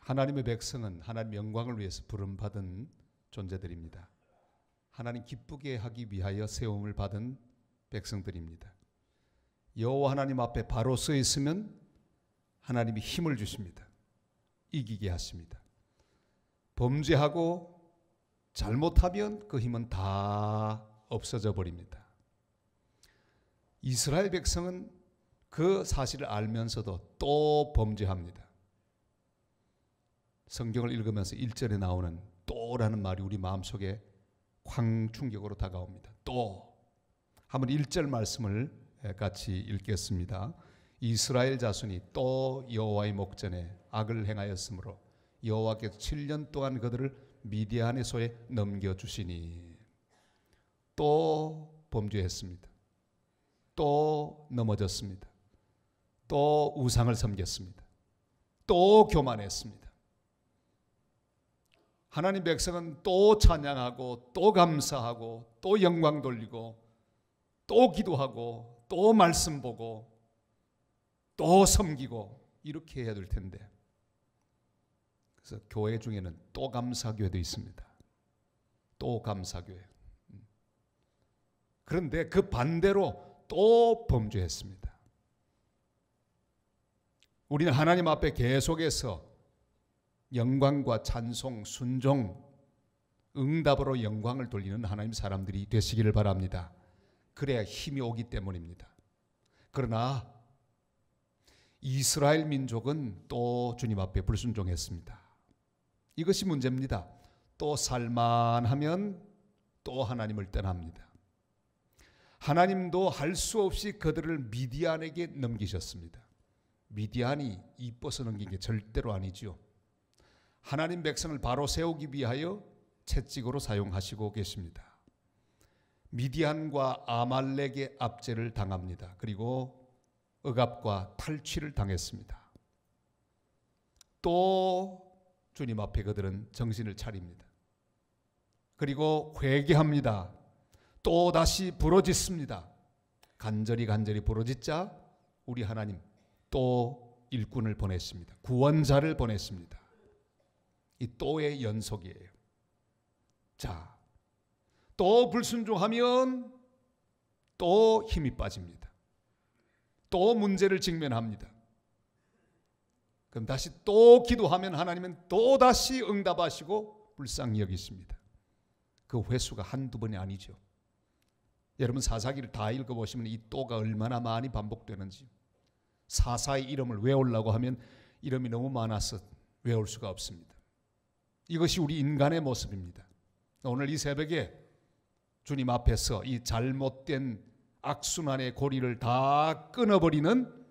하나님의 백성은 하나님의 영광을 위해서 부름받은 존재들입니다. 하나님 기쁘게 하기 위하여 세움을 받은 백성들입니다. 여호와 하나님 앞에 바로 서 있으면 하나님이 힘을 주십니다. 이기게 하십니다. 범죄하고 잘못하면 그 힘은 다 없어져 버립니다. 이스라엘 백성은 그 사실을 알면서도 또 범죄합니다. 성경을 읽으면서 1절에 나오는 또라는 말이 우리 마음속에 황충격으로 다가옵니다. 또 한번 1절 말씀을 같이 읽겠습니다. 이스라엘 자손이 또 여호와의 목전에 악을 행하였으므로 여호와께서 7년 동안 그들을 미디안의 손에 넘겨주시니. 또 범죄했습니다. 또 넘어졌습니다. 또 우상을 섬겼습니다. 또 교만했습니다. 하나님 백성은 또 찬양하고 또 감사하고 또 영광 돌리고 또 기도하고 또 말씀 보고 또 섬기고 이렇게 해야 될 텐데, 그래서 교회 중에는 또 감사교회도 있습니다. 또 감사교회. 그런데 그 반대로 또 범죄했습니다. 우리는 하나님 앞에 계속해서 영광과 찬송, 순종, 응답으로 영광을 돌리는 하나님 사람들이 되시기를 바랍니다. 그래야 힘이 오기 때문입니다. 그러나 이스라엘 민족은 또 주님 앞에 불순종했습니다. 이것이 문제입니다. 또 살만하면 또 하나님을 떠납니다. 하나님도 할 수 없이 그들을 미디안에게 넘기셨습니다. 미디안이 이뻐서 넘긴 게 절대로 아니지요. 하나님 백성을 바로 세우기 위하여 채찍으로 사용하시고 계십니다. 미디안과 아말렉의 압제를 당합니다. 그리고 억압과 탈취를 당했습니다. 또 주님 앞에 그들은 정신을 차립니다. 그리고 회개합니다. 또 다시 부르짖습니다. 간절히 부르짖자 우리 하나님 또 일꾼을 보내십니다. 구원자를 보내십니다. 이 또의 연속이에요. 자, 또 불순종하면 또 힘이 빠집니다. 또 문제를 직면합니다. 그럼 다시 또 기도하면 하나님은 또 다시 응답하시고 불쌍히 여기십니다. 그 횟수가 한두 번이 아니죠. 여러분 사사기를 다 읽어보시면 이 또가 얼마나 많이 반복되는지, 사사의 이름을 외우려고 하면 이름이 너무 많아서 외울 수가 없습니다. 이것이 우리 인간의 모습입니다. 오늘 이 새벽에 주님 앞에서 이 잘못된 악순환의 고리를 다 끊어버리는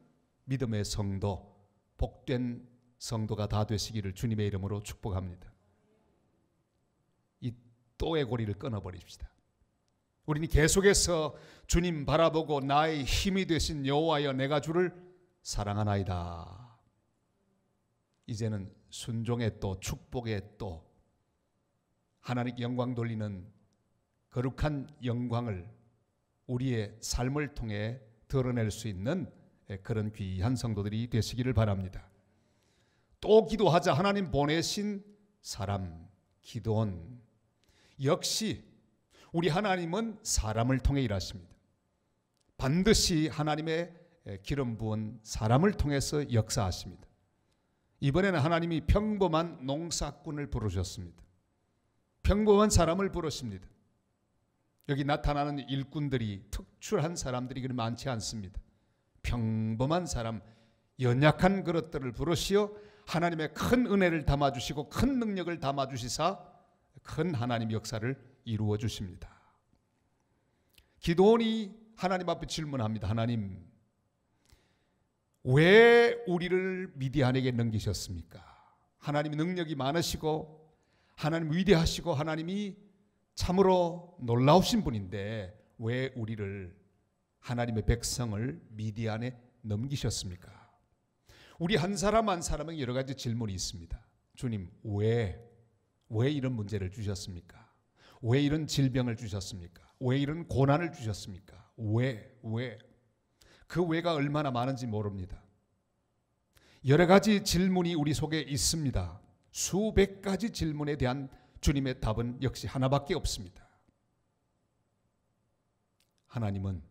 믿음의 성도, 복된 성도가 다 되시기를 주님의 이름으로 축복합니다. 이 또의 고리를 끊어버립시다. 우리는 계속해서 주님 바라보고 나의 힘이 되신 여호와여 내가 주를 사랑하나이다. 이제는 순종의 또, 축복의 또, 하나님께 영광 돌리는 거룩한 영광을 우리의 삶을 통해 드러낼 수 있는 그런 귀한 성도들이 되시기를 바랍니다. 또 기도하자 하나님 보내신 사람 기도원. 역시 우리 하나님은 사람을 통해 일하십니다. 반드시 하나님의 기름 부은 사람을 통해서 역사하십니다. 이번에는 하나님이 평범한 농사꾼을 부르셨습니다. 평범한 사람을 부르십니다. 여기 나타나는 일꾼들이 특출한 사람들이 그리 많지 않습니다. 평범한 사람, 연약한 그릇들을 부르시어 하나님의 큰 은혜를 담아주시고 큰 능력을 담아주시사 큰 하나님의 역사를 이루어 주십니다. 기드온이 하나님 앞에 질문합니다. 하나님, 왜 우리를 미디안에게 넘기셨습니까? 하나님이 능력이 많으시고 하나님 위대하시고 하나님이 참으로 놀라우신 분인데 왜 우리를, 하나님의 백성을 미디안에 넘기셨습니까? 우리 한 사람 한 사람에게 여러 가지 질문이 있습니다. 주님, 왜 이런 문제를 주셨습니까? 왜 이런 질병을 주셨습니까? 왜 이런 고난을 주셨습니까? 왜? 그 왜가 얼마나 많은지 모릅니다. 여러 가지 질문이 우리 속에 있습니다. 수백 가지 질문에 대한 주님의 답은 역시 하나밖에 없습니다. 하나님은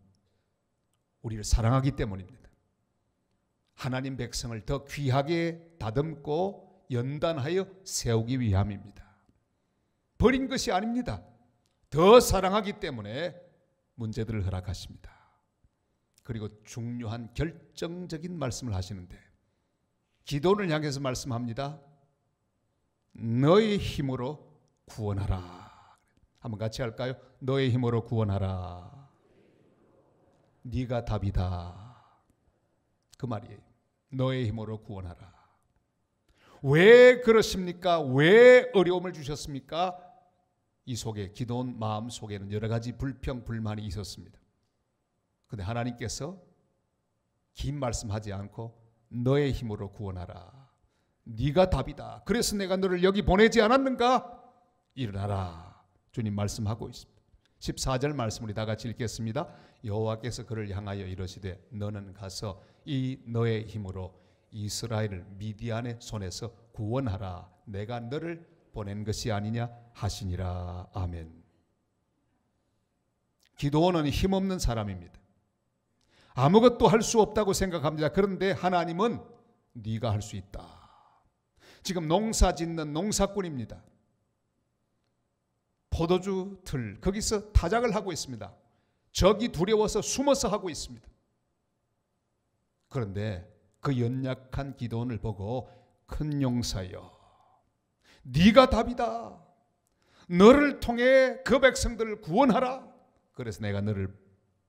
우리를 사랑하기 때문입니다. 하나님 백성을 더 귀하게 다듬고 연단하여 세우기 위함입니다. 버린 것이 아닙니다. 더 사랑하기 때문에 문제들을 허락하십니다. 그리고 중요한 결정적인 말씀을 하시는데 기도를 향해서 말씀합니다. 너의 힘으로 구원하라. 한번 같이 할까요? 너의 힘으로 구원하라. 네가 답이다. 그 말이에요. 너의 힘으로 구원하라. 왜 그러십니까? 왜 어려움을 주셨습니까? 이 속에 기도원 마음 속에는 여러 가지 불평 불만이 있었습니다. 그런데 하나님께서 긴 말씀하지 않고 너의 힘으로 구원하라. 네가 답이다. 그래서 내가 너를 여기 보내지 않았는가? 일어나라. 주님 말씀하고 있습니다. 14절 말씀 우리 다 같이 읽겠습니다. 여호와께서 그를 향하여 이르시되 너는 가서 이 너의 힘으로 이스라엘을 미디안의 손에서 구원하라. 내가 너를 보낸 것이 아니냐 하시니라. 아멘. 기도원은 힘없는 사람입니다. 아무것도 할 수 없다고 생각합니다. 그런데 하나님은 네가 할 수 있다. 지금 농사 짓는 농사꾼입니다. 포도주 틀 거기서 타작을 하고 있습니다. 적이 두려워서 숨어서 하고 있습니다. 그런데 그 연약한 기도원을 보고 큰 용사여 네가 답이다. 너를 통해 그 백성들을 구원하라. 그래서 내가 너를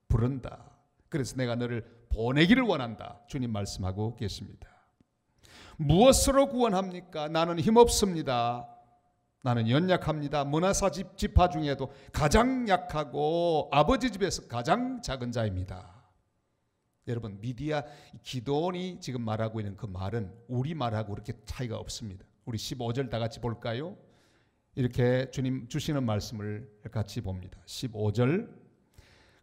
부른다. 그래서 내가 너를 보내기를 원한다. 주님 말씀하고 계십니다. 무엇으로 구원합니까? 나는 힘없습니다. 나는 연약합니다. 문하사 지파 중에도 가장 약하고 아버지 집에서 가장 작은 자입니다. 여러분 미디아 기도원이 지금 말하고 있는 그 말은 우리 말하고 그렇게 차이가 없습니다. 우리 15절 다 같이 볼까요? 이렇게 주님 주시는 말씀을 같이 봅니다. 15절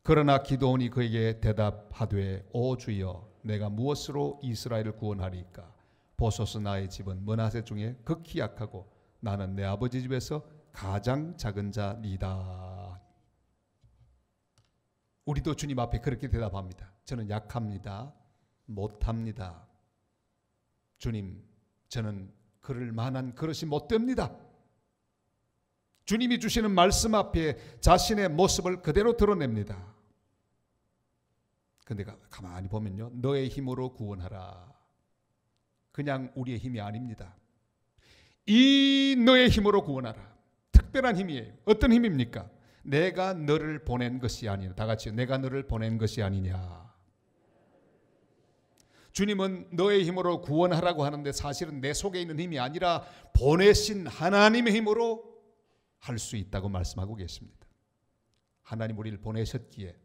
그러나 기도원이 그에게 대답하되 오 주여 내가 무엇으로 이스라엘을 구원하리까? 보소서 나의 집은 므낫세 중에 극히 약하고 나는 내 아버지 집에서 가장 작은 자니이다. 우리도 주님 앞에 그렇게 대답합니다. 저는 약합니다. 못합니다. 주님 저는 그럴 만한 그릇이 못 됩니다. 주님이 주시는 말씀 앞에 자신의 모습을 그대로 드러냅니다. 그런데 가만히 보면요. 너의 힘으로 구원하라. 그냥 우리의 힘이 아닙니다. 이 너의 힘으로 구원하라. 특별한 힘이에요. 어떤 힘입니까? 내가 너를 보낸 것이 아니냐. 다 같이 내가 너를 보낸 것이 아니냐. 주님은 너의 힘으로 구원하라고 하는데 사실은 내 속에 있는 힘이 아니라 보내신 하나님의 힘으로 할 수 있다고 말씀하고 계십니다. 하나님 우리를 보내셨기에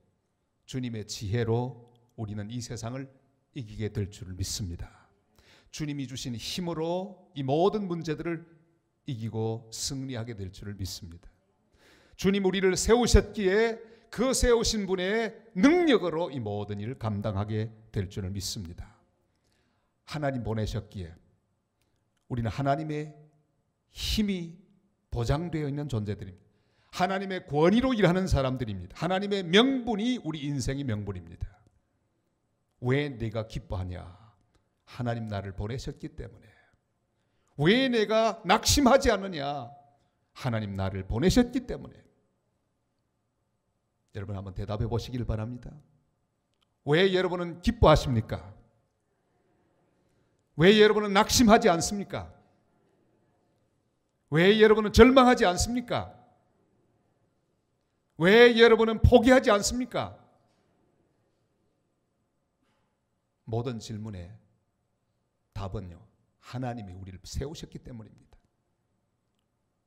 주님의 지혜로 우리는 이 세상을 이기게 될 줄을 믿습니다. 주님이 주신 힘으로 이 모든 문제들을 이기고 승리하게 될 줄을 믿습니다. 주님 우리를 세우셨기에 그 세우신 분의 능력으로 이 모든 일을 감당하게 될 줄을 믿습니다. 하나님 보내셨기에 우리는 하나님의 힘이 보장되어 있는 존재들입니다. 하나님의 권위로 일하는 사람들입니다. 하나님의 명분이 우리 인생의 명분입니다. 왜 내가 기뻐하냐? 하나님 나를 보내셨기 때문에. 왜 내가 낙심하지 않느냐? 하나님 나를 보내셨기 때문에. 여러분 한번 대답해 보시길 바랍니다. 왜 여러분은 기뻐하십니까? 왜 여러분은 낙심하지 않습니까? 왜 여러분은 절망하지 않습니까? 왜 여러분은 포기하지 않습니까? 모든 질문에 답은요, 하나님이 우리를 세우셨기 때문입니다.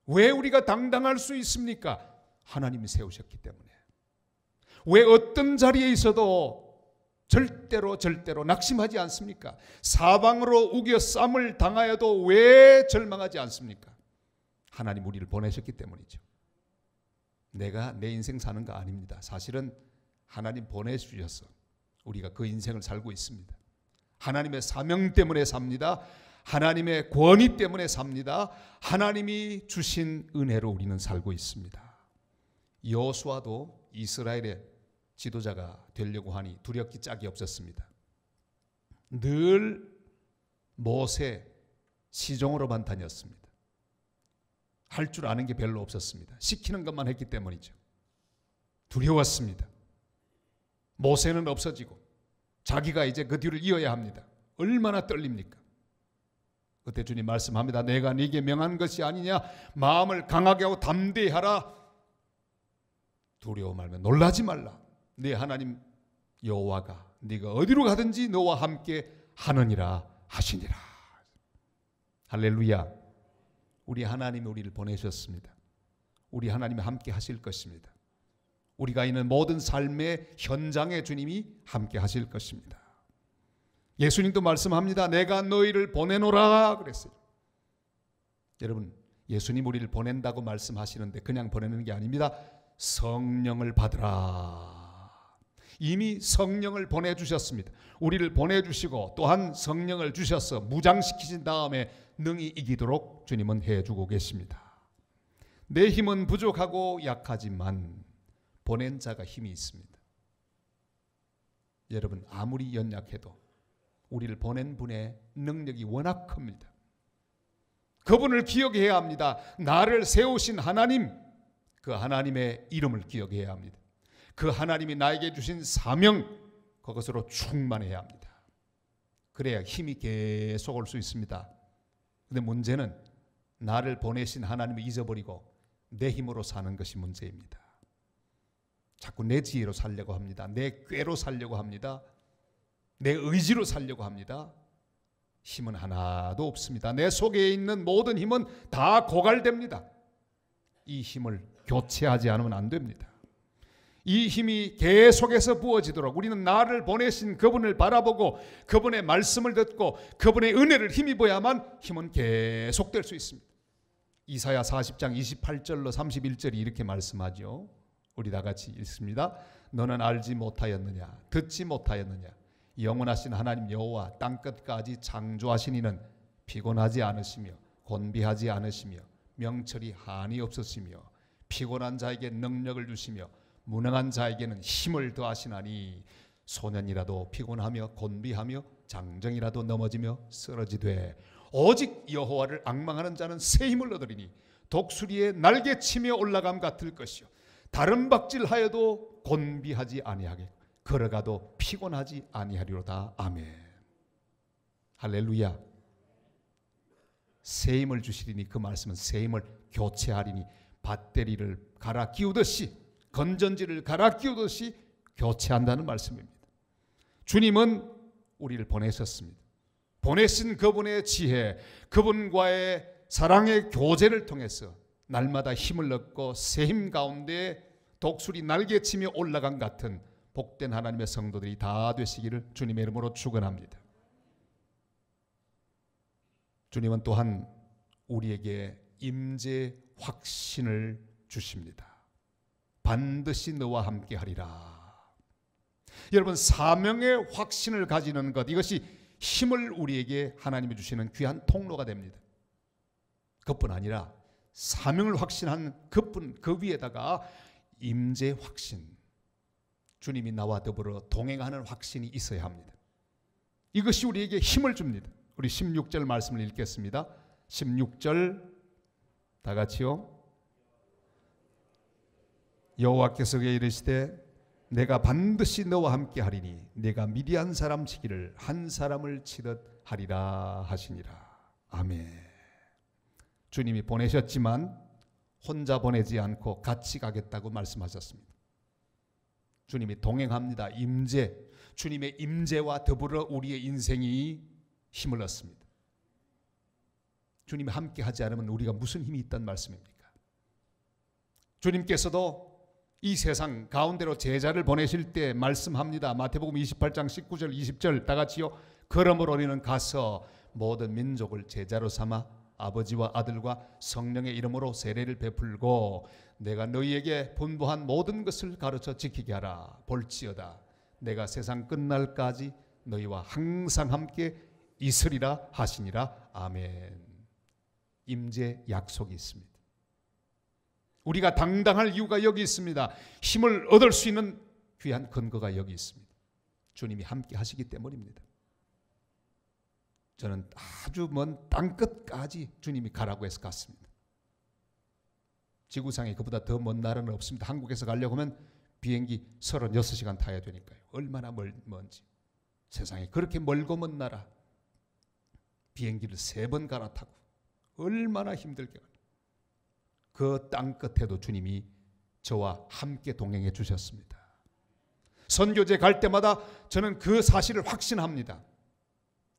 왜 우리가 당당할 수 있습니까? 하나님이 세우셨기 때문에. 왜 어떤 자리에 있어도 절대로 낙심하지 않습니까? 사방으로 우겨 쌈을 당하여도 왜 절망하지 않습니까? 하나님 우리를 보내셨기 때문이죠. 내가 내 인생 사는 거 아닙니다. 사실은 하나님 보내주셔서 우리가 그 인생을 살고 있습니다. 하나님의 사명 때문에 삽니다. 하나님의 권위 때문에 삽니다. 하나님이 주신 은혜로 우리는 살고 있습니다. 여호수아도 이스라엘의 지도자가 되려고 하니 두렵기 짝이 없었습니다. 늘 모세 시종으로만 다녔습니다. 할 줄 아는 게 별로 없었습니다. 시키는 것만 했기 때문이죠. 두려웠습니다. 모세는 없어지고 자기가 이제 그 뒤를 이어야 합니다. 얼마나 떨립니까? 그때 주님 말씀합니다. 내가 네게 명한 것이 아니냐? 마음을 강하게 하고 담대히 하라. 두려워 말면 놀라지 말라. 네 하나님 여호와가 네가 어디로 가든지 너와 함께 하느니라 하시니라. 할렐루야. 우리 하나님이 우리를 보내셨습니다. 우리 하나님이 함께 하실 것입니다. 우리가 있는 모든 삶의 현장에 주님이 함께 하실 것입니다. 예수님도 말씀합니다. 내가 너희를 보내노라 그랬어요. 여러분, 예수님 우리를 보낸다고 말씀하시는데 그냥 보내는 게 아닙니다. 성령을 받으라. 이미 성령을 보내주셨습니다. 우리를 보내주시고 또한 성령을 주셔서 무장시키신 다음에 능히 이기도록 주님은 해주고 계십니다. 내 힘은 부족하고 약하지만 보낸 자가 힘이 있습니다. 여러분, 아무리 연약해도 우리를 보낸 분의 능력이 워낙 큽니다. 그분을 기억해야 합니다. 나를 세우신 하나님, 그 하나님의 이름을 기억해야 합니다. 그 하나님이 나에게 주신 사명, 그것으로 충만해야 합니다. 그래야 힘이 계속 올 수 있습니다. 근데 문제는 나를 보내신 하나님을 잊어버리고 내 힘으로 사는 것이 문제입니다. 자꾸 내 지혜로 살려고 합니다. 내 꾀로 살려고 합니다. 내 의지로 살려고 합니다. 힘은 하나도 없습니다. 내 속에 있는 모든 힘은 다 고갈됩니다. 이 힘을 교체하지 않으면 안 됩니다. 이 힘이 계속해서 부어지도록 우리는 나를 보내신 그분을 바라보고 그분의 말씀을 듣고 그분의 은혜를 힘입어야만 힘은 계속될 수 있습니다. 이사야 40장 28절로 31절이 이렇게 말씀하죠. 우리 다 같이 읽습니다. 너는 알지 못하였느냐? 듣지 못하였느냐? 영원하신 하나님 여호와 땅끝까지 창조하신 이는 피곤하지 않으시며 곤비하지 않으시며 명철이 한이 없으시며 피곤한 자에게 능력을 주시며 무능한 자에게는 힘을 더하시나니 소년이라도 피곤하며 곤비하며 장정이라도 넘어지며 쓰러지되 오직 여호와를 앙망하는 자는 새 힘을 얻으리니 독수리의 날개치며 올라감 같을 것이요 다른 박질하여도 곤비하지 아니하게 걸어가도 피곤하지 아니하리로다. 아멘. 할렐루야. 새 힘을 주시리니 그 말씀은 새 힘을 교체하리니 배터리를 갈아 끼우듯이 건전지를 갈아 끼우듯이 교체한다는 말씀입니다. 주님은 우리를 보내셨습니다. 보내신 그분의 지혜, 그분과의 사랑의 교제를 통해서 날마다 힘을 얻고 새 힘 가운데 독수리 날개치며 올라간 같은 복된 하나님의 성도들이 다 되시기를 주님의 이름으로 축원합니다. 주님은 또한 우리에게 임재 확신을 주십니다. 반드시 너와 함께 하리라. 여러분, 사명의 확신을 가지는 것, 이것이 힘을 우리에게 하나님이 주시는 귀한 통로가 됩니다. 그뿐 아니라 사명을 확신한 그뿐 그 위에다가 임재 확신, 주님이 나와 더불어 동행하는 확신이 있어야 합니다. 이것이 우리에게 힘을 줍니다. 우리 16절 말씀을 읽겠습니다. 16절 다 같이요. 여호와께서 이르시되 내가 반드시 너와 함께 하리니 내가 미디안 사람 치기를 한 사람을 치듯 하리라 하시니라. 아멘. 주님이 보내셨지만 혼자 보내지 않고 같이 가겠다고 말씀하셨습니다. 주님이 동행합니다. 임재, 주님의 임재와 더불어 우리의 인생이 힘을 얻습니다. 주님이 함께 하지 않으면 우리가 무슨 힘이 있단 말씀입니까? 주님께서도 이 세상 가운데로 제자를 보내실 때 말씀합니다. 마태복음 28장 19절 20절 다 같이요. 그러므로 우리는 가서 모든 민족을 제자로 삼아 아버지와 아들과 성령의 이름으로 세례를 베풀고 내가 너희에게 분부한 모든 것을 가르쳐 지키게 하라. 볼지어다 내가 세상 끝날까지 너희와 항상 함께 있으리라 하시니라. 아멘. 임재 약속이 있습니다. 우리가 당당할 이유가 여기 있습니다. 힘을 얻을 수 있는 귀한 근거가 여기 있습니다. 주님이 함께 하시기 때문입니다. 저는 아주 먼 땅끝까지 주님이 가라고 해서 갔습니다. 지구상에 그보다 더 먼 나라는 없습니다. 한국에서 가려고 하면 비행기 36시간 타야 되니까요. 얼마나 먼지. 세상에 그렇게 멀고 먼 나라 비행기를 3번 갈아타고 얼마나 힘들게 그 땅끝에도 주님이 저와 함께 동행해 주셨습니다. 선교제 갈 때마다 저는 그 사실을 확신합니다.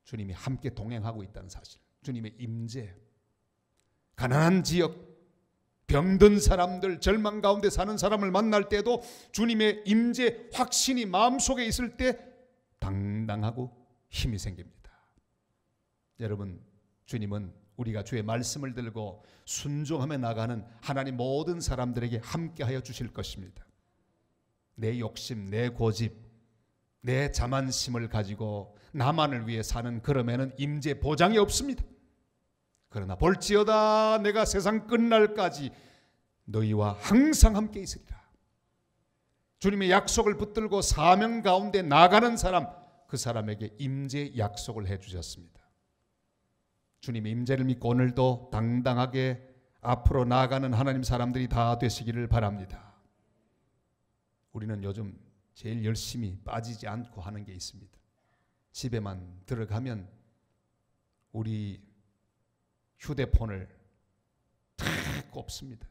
주님이 함께 동행하고 있다는 사실. 주님의 임재. 가난한 지역, 병든 사람들, 절망 가운데 사는 사람을 만날 때도 주님의 임재 확신이 마음속에 있을 때 당당하고 힘이 생깁니다. 여러분, 주님은 우리가 주의 말씀을 들고 순종하며 나가는 하나님 모든 사람들에게 함께하여 주실 것입니다. 내 욕심, 내 고집, 내 자만심을 가지고 나만을 위해 사는 그럼에는 임재 보장이 없습니다. 그러나 볼지어다 내가 세상 끝날까지 너희와 항상 함께 있으리라. 주님의 약속을 붙들고 사명 가운데 나가는 사람, 그 사람에게 임재 약속을 해주셨습니다. 주님의 임재를 믿고 오늘도 당당하게 앞으로 나아가는 하나님 사람들이 다 되시기를 바랍니다. 우리는 요즘 제일 열심히 빠지지 않고 하는 게 있습니다. 집에만 들어가면 우리 휴대폰을 탁 꼽습니다.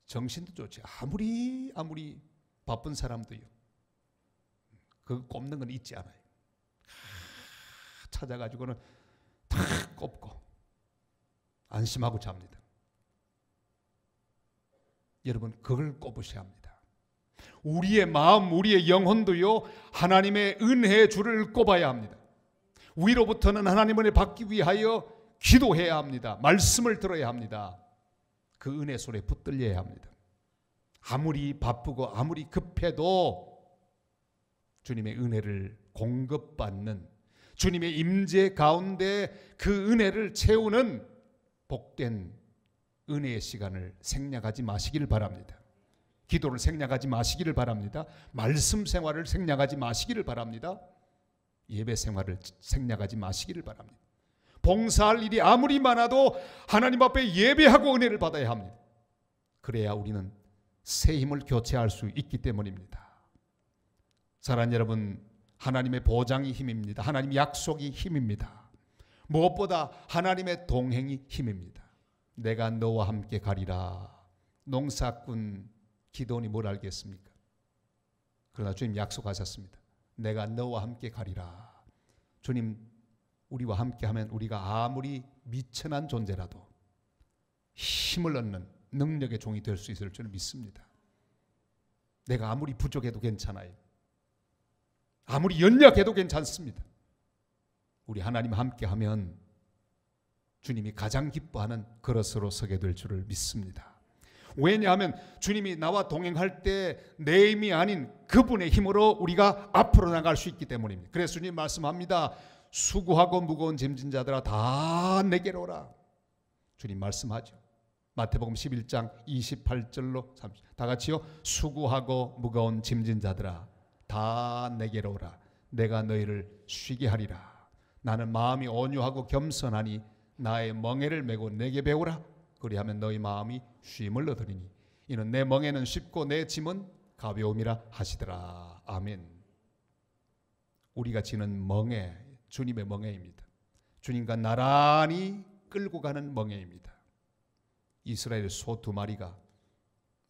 정신도 좋지. 아무리 바쁜 사람도요. 그거 꼽는 건 잊지 않아요. 찾아가지고는 탁 꼽고 안심하고 잡니다. 여러분, 그걸 꼽으셔야 합니다. 우리의 마음, 우리의 영혼도요, 하나님의 은혜의 줄을 꼽아야 합니다. 위로부터는 하나님 은혜 받기 위하여 기도해야 합니다. 말씀을 들어야 합니다. 그 은혜 소리에 붙들려야 합니다. 아무리 바쁘고 아무리 급해도 주님의 은혜를 공급받는, 주님의 임재 가운데 그 은혜를 채우는 복된 은혜의 시간을 생략하지 마시기를 바랍니다. 기도를 생략하지 마시기를 바랍니다. 말씀 생활을 생략하지 마시기를 바랍니다. 예배 생활을 생략하지 마시기를 바랍니다. 봉사할 일이 아무리 많아도 하나님 앞에 예배하고 은혜를 받아야 합니다. 그래야 우리는 새 힘을 교체할 수 있기 때문입니다. 사랑하는 여러분, 하나님의 보장이 힘입니다. 하나님의 약속이 힘입니다. 무엇보다 하나님의 동행이 힘입니다. 내가 너와 함께 가리라. 농사꾼 기도원이 뭘 알겠습니까? 그러나 주님 약속하셨습니다. 내가 너와 함께 가리라. 주님 우리와 함께하면 우리가 아무리 미천한 존재라도 힘을 얻는 능력의 종이 될 수 있을 줄 믿습니다. 내가 아무리 부족해도 괜찮아요. 아무리 연약해도 괜찮습니다. 우리 하나님 함께하면 주님이 가장 기뻐하는 그릇으로 서게 될 줄을 믿습니다. 왜냐하면 주님이 나와 동행할 때 내 힘이 아닌 그분의 힘으로 우리가 앞으로 나갈 수 있기 때문입니다. 그래서 주님 말씀합니다. 수고하고 무거운 짐진 자들아 다 내게로 오라. 주님 말씀하죠. 마태복음 11장 28절로 30. 다 같이요. 수고하고 무거운 짐진 자들아 다 내게로 오라. 내가 너희를 쉬게 하리라. 나는 마음이 온유하고 겸손하니 나의 멍에를 메고 내게 배우라. 그리하면 너희 마음이 쉼을 얻으리니 이는 내 멍에는 쉽고 내 짐은 가벼움이라 하시더라. 아멘. 우리가 지는 멍에 주님의 멍에입니다. 주님과 나란히 끌고 가는 멍에입니다. 이스라엘 소 2마리가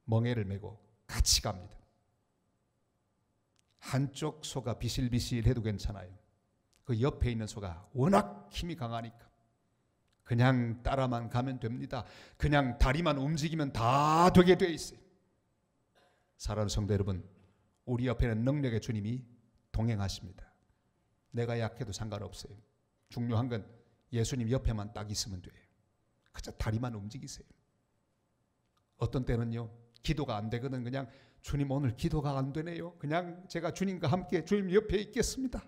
멍에를 메고 같이 갑니다. 한쪽 소가 비실비실해도 괜찮아요. 그 옆에 있는 소가 워낙 힘이 강하니까 그냥 따라만 가면 됩니다. 그냥 다리만 움직이면 다 되게 돼 있어요. 사랑하는 성도 여러분, 우리 옆에는 능력의 주님이 동행하십니다. 내가 약해도 상관없어요. 중요한 건 예수님 옆에만 딱 있으면 돼요. 그저 다리만 움직이세요. 어떤 때는요, 기도가 안 되거든 그냥 주님 오늘 기도가 안 되네요. 그냥 제가 주님과 함께 주님 옆에 있겠습니다.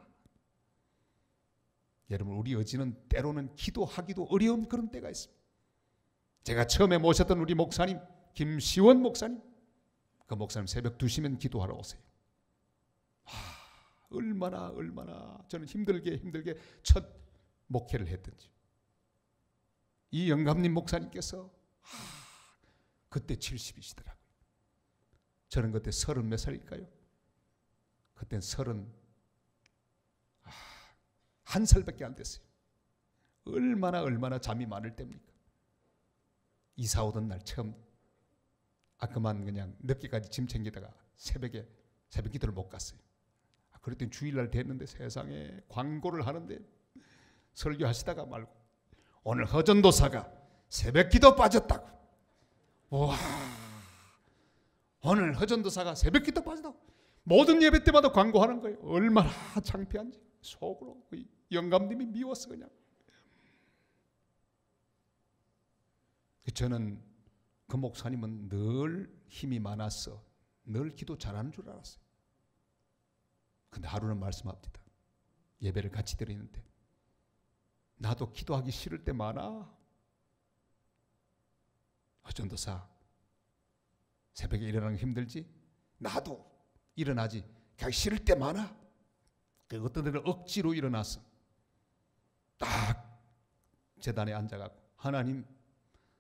여러분, 우리 의지는 때로는 기도하기도 어려운 그런 때가 있습니다. 제가 처음에 모셨던 우리 목사님 김시원 목사님, 그 목사님 새벽 2시면 기도하러 오세요. 얼마나 저는 힘들게 첫 목회를 했든지. 이 영감님 목사님께서 그때 70이시더라고요. 저는 그때 30 몇 살일까요? 그땐 31살밖에 안 됐어요. 얼마나 잠이 많을 때입니까? 이사 오던 날 처음 그만 그냥 늦게까지 짐 챙기다가 새벽 기도를 못 갔어요. 그랬더니 주일날 됐는데 세상에 광고를 하는데 설교하시다가 말고 오늘 허전도사가 새벽 기도 빠졌다고. 와, 오늘 허전도사가 새벽 기도 빠졌다고. 모든 예배 때마다 광고하는 거예요. 얼마나 창피한지. 속으로 영감님이 미웠어 그냥. 저는 그 목사님은 늘 힘이 많았어. 늘 기도 잘하는 줄 알았어요. 근데 하루는 말씀합니다. 예배를 같이 드리는데 나도 기도하기 싫을 때 많아. 전도사 새벽에 일어나기 힘들지? 나도 일어나지. 가기 싫을 때 많아. 어떤 데는 억지로 일어났어. 딱 제단에 앉아가고 하나님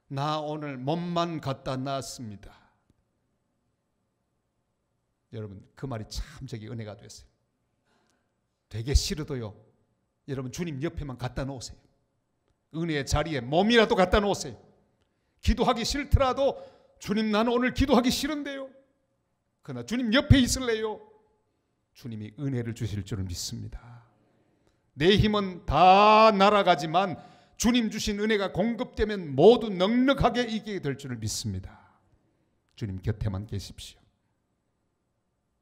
나 오늘 몸만 갖다 놨습니다. 여러분 그 말이 참 저기 은혜가 됐어요. 되게 싫어도요. 여러분 주님 옆에만 갖다 놓으세요. 은혜의 자리에 몸이라도 갖다 놓으세요. 기도하기 싫더라도 주님 나는 오늘 기도하기 싫은데요. 그러나 주님 옆에 있을래요. 주님이 은혜를 주실 줄을 믿습니다. 내 힘은 다 날아가지만 주님 주신 은혜가 공급되면 모두 넉넉하게 이기게 될 줄을 믿습니다. 주님 곁에만 계십시오.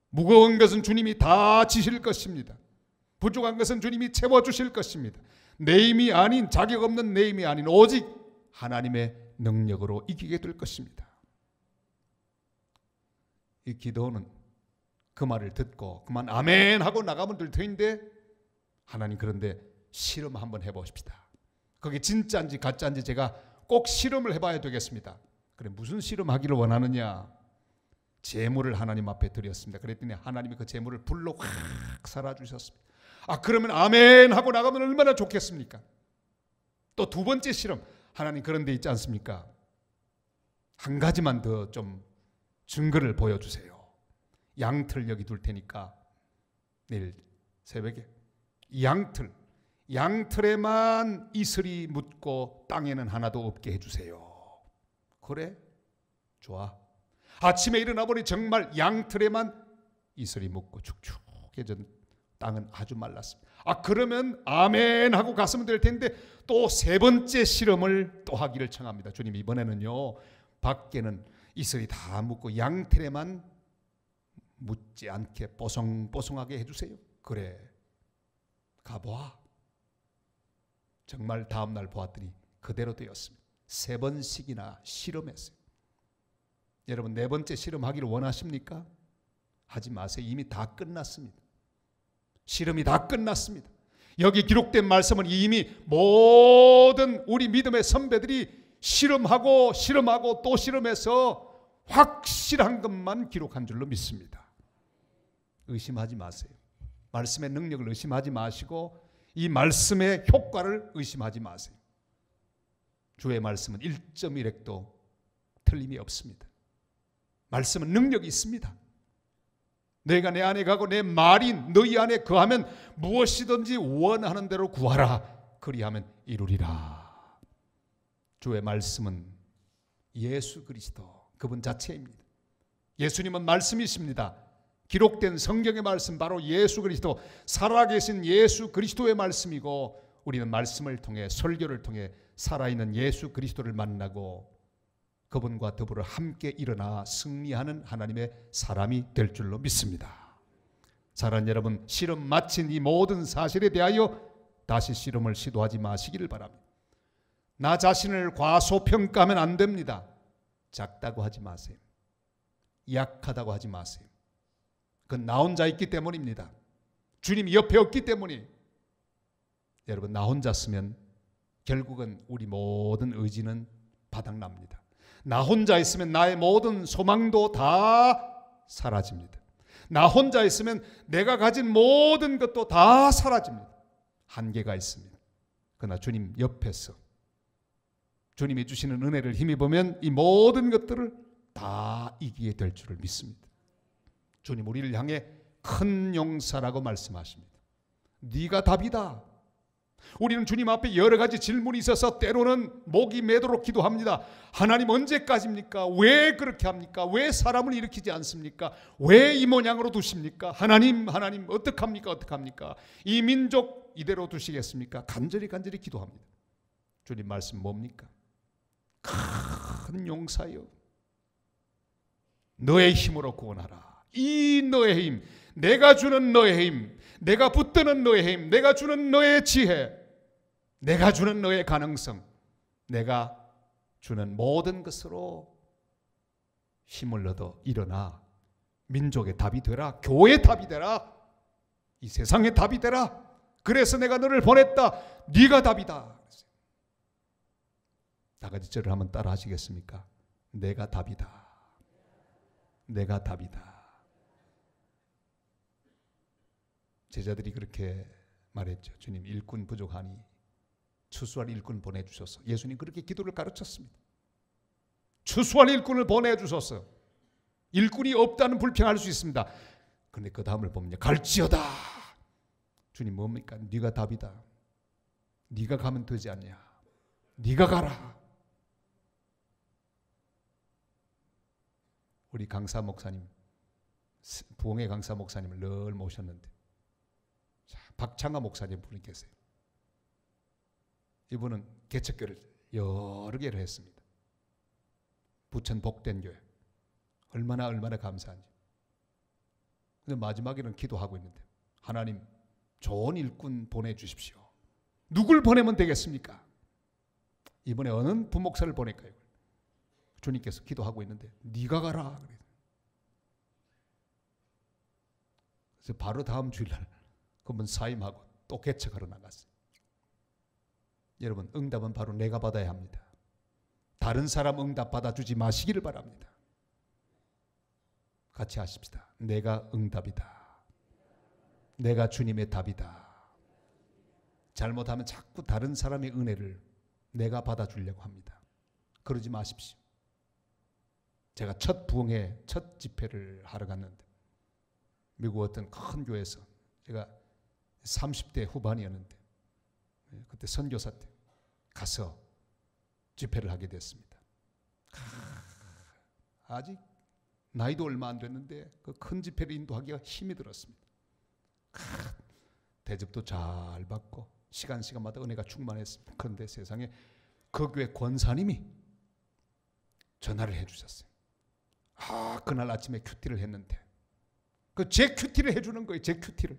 무거운 것은 주님이 다 지실 것입니다. 부족한 것은 주님이 채워주실 것입니다. 내 힘이 아닌, 자격 없는 내 힘이 아닌 오직 하나님의 능력으로 이기게 될 것입니다. 이 기도는 그 말을 듣고 그만 아멘 하고 나가면 될 터인데 하나님 그런데 실험 한번 해보십시다. 그게 진짜인지 가짜인지 제가 꼭 실험을 해봐야 되겠습니다. 그래 무슨 실험하기를 원하느냐? 재물을 하나님 앞에 드렸습니다. 그랬더니 하나님이 그 재물을 불로 확 살아주셨습니다. 그러면 아멘 하고 나가면 얼마나 좋겠습니까? 또 두 번째 실험, 하나님 그런 데 있지 않습니까? 한 가지만 더 좀 증거를 보여주세요. 양틀 여기 둘 테니까 내일 새벽에 양틀에만 이슬이 묻고 땅에는 하나도 없게 해주세요. 그래? 좋아. 아침에 일어나 보니 정말 양틀에만 이슬이 묻고 축축해진 땅은 아주 말랐습니다. 그러면 아멘 하고 갔으면 될 텐데 또 세 번째 실험을 또 하기를 청합니다. 주님 이번에는요 밖에는 이슬이 다 묻고 양틀에만 묻지 않게 뽀송뽀송하게 해주세요. 그래 가보아. 정말 다음날 보았더니 그대로 되었습니다. 3번씩이나 실험했어요. 여러분 네 번째 실험하기를 원하십니까? 하지 마세요. 이미 다 끝났습니다. 실험이 다 끝났습니다. 여기 기록된 말씀은 이미 모든 우리 믿음의 선배들이 실험하고 또 실험해서 확실한 것만 기록한 줄로 믿습니다. 의심하지 마세요. 말씀의 능력을 의심하지 마시고 이 말씀의 효과를 의심하지 마세요. 주의 말씀은 1.1핵도 틀림이 없습니다. 말씀은 능력이 있습니다. 내가 내 안에 가고 내 말이 너희 안에 거하면 무엇이든지 원하는 대로 구하라. 그리하면 이루리라. 주의 말씀은 예수 그리스도 그분 자체입니다. 예수님은 말씀이십니다. 기록된 성경의 말씀 바로 예수 그리스도 살아계신 예수 그리스도의 말씀이고 우리는 말씀을 통해 설교를 통해 살아있는 예수 그리스도를 만나고 그분과 더불어 함께 일어나 승리하는 하나님의 사람이 될 줄로 믿습니다. 사랑하는 여러분, 실험 마친 이 모든 사실에 대하여 다시 실험을 시도하지 마시기를 바랍니다. 나 자신을 과소평가하면 안 됩니다. 작다고 하지 마세요. 약하다고 하지 마세요. 그건 나 혼자 있기 때문입니다. 주님이 옆에 없기 때문이. 여러분, 나 혼자 쓰면 결국은 우리 모든 의지는 바닥납니다. 나 혼자 있으면 나의 모든 소망도 다 사라집니다. 나 혼자 있으면 내가 가진 모든 것도 다 사라집니다. 한계가 있습니다. 그러나 주님 옆에서 주님이 주시는 은혜를 힘입으면 이 모든 것들을 다 이기게 될 줄을 믿습니다. 주님 우리를 향해 큰 용사라고 말씀하십니다. 네가 답이다. 우리는 주님 앞에 여러 가지 질문이 있어서 때로는 목이 매도록 기도합니다. 하나님 언제까지입니까? 왜 그렇게 합니까? 왜 사람을 일으키지 않습니까? 왜 이 모양으로 두십니까? 하나님 어떡합니까? 어떡합니까? 이 민족 이대로 두시겠습니까? 간절히 기도합니다. 주님 말씀 뭡니까? 큰 용사여, 너의 힘으로 구원하라. 이 너의 힘, 내가 주는 너의 힘, 내가 붙드는 너의 힘, 내가 주는 너의 지혜, 내가 주는 너의 가능성, 내가 주는 모든 것으로 힘을 얻어 일어나 민족의 답이 되라. 교회의 답이 되라. 이 세상의 답이 되라. 그래서 내가 너를 보냈다. 네가 답이다. 다가지절을 한번 따라 하시겠습니까? 내가 답이다. 내가 답이다. 제자들이 그렇게 말했죠. 주님, 일꾼 부족하니 추수할 일꾼 보내주셔서. 예수님 그렇게 기도를 가르쳤습니다. 추수할 일꾼을 보내주셔서. 일꾼이 없다는 불평할 수 있습니다. 그런데 그 다음을 보면 갈지어다. 주님 뭡니까? 네가 답이다. 네가 가면 되지 않냐. 네가 가라. 우리 강사 목사님, 부흥의 강사 목사님을 늘 모셨는데 박창하 목사님 분이 계세요. 이분은 개척교를 여러 개를 했습니다. 부천 복된 교회. 얼마나 감사한지. 근데 마지막에는 기도하고 있는데, 하나님 좋은 일꾼 보내주십시오. 누굴 보내면 되겠습니까? 이번에 어느 부목사를 보낼까요? 주님께서 기도하고 있는데 네가 가라. 그래서 바로 다음 주일날 그분 사임하고 또 개척하러 나갔어요. 여러분, 응답은 바로 내가 받아야 합니다. 다른 사람 응답 받아주지 마시기를 바랍니다. 같이 하십시다. 내가 응답이다. 내가 주님의 답이다. 잘못하면 자꾸 다른 사람의 은혜를 내가 받아주려고 합니다. 그러지 마십시오. 제가 첫 부흥회 첫 집회를 하러 갔는데 미국 어떤 큰 교회에서 제가 30대 후반이었는데 그때 선교사 때 가서 집회를 하게 됐습니다. 아직 나이도 얼마 안 됐는데 그 큰 집회를 인도하기가 힘이 들었습니다. 대접도 잘 받고 시간마다 은혜가 충만했습니다. 그런데 세상에 그 교회 권사님이 전화를 해주셨어요. 그날 아침에 큐티를 했는데 그 제 큐티를 해주는 거예요. 제 큐티를.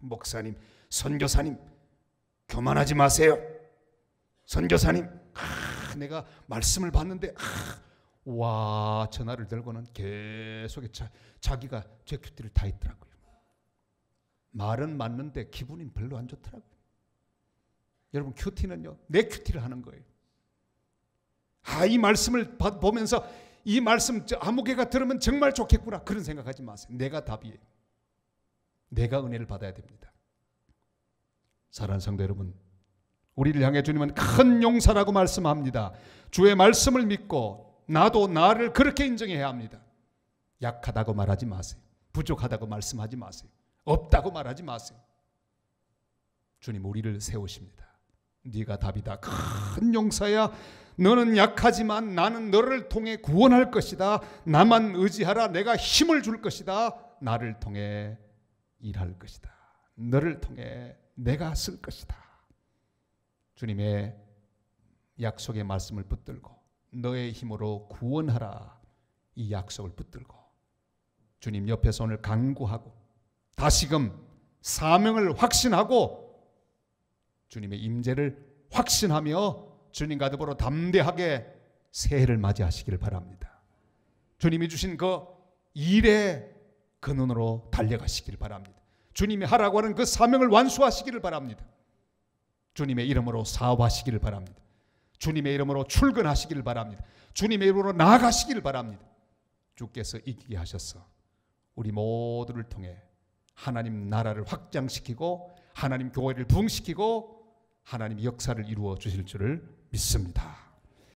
목사님, 선교사님 교만하지 마세요. 선교사님, 내가 말씀을 받는데 와, 전화를 들고는 계속 자기가 제 큐티를 다 했더라고요. 말은 맞는데 기분이 별로 안 좋더라고요. 여러분, 큐티는요, 내 큐티를 하는 거예요. 이 말씀을 보면서 이 말씀 아무개가 들으면 정말 좋겠구나, 그런 생각하지 마세요. 내가 답이에요. 내가 은혜를 받아야 됩니다. 사랑하는 성도 여러분, 우리를 향해 주님은 큰 용사라고 말씀합니다. 주의 말씀을 믿고 나도 나를 그렇게 인정해야 합니다. 약하다고 말하지 마세요. 부족하다고 말씀하지 마세요. 없다고 말하지 마세요. 주님 우리를 세우십니다. 네가 답이다. 큰 용사야. 너는 약하지만 나는 너를 통해 구원할 것이다. 나만 의지하라. 내가 힘을 줄 것이다. 나를 통해 일할 것이다. 너를 통해 내가 쓸 것이다. 주님의 약속의 말씀을 붙들고 너의 힘으로 구원하라. 이 약속을 붙들고 주님 옆에서 오늘 간구하고 다시금 사명을 확신하고 주님의 임재를 확신하며 주님과 더불어 담대하게 새해를 맞이하시기를 바랍니다. 주님이 주신 그 일의 근원으로 달려가시길 바랍니다. 주님이 하라고 하는 그 사명을 완수하시기를 바랍니다. 주님의 이름으로 사업하시기를 바랍니다. 주님의 이름으로 출근하시기를 바랍니다. 주님의 이름으로 나아가시기를 바랍니다. 주께서 이기게 하셔서 우리 모두를 통해 하나님 나라를 확장시키고 하나님 교회를 부흥시키고 하나님 역사를 이루어 주실 줄을 믿습니다.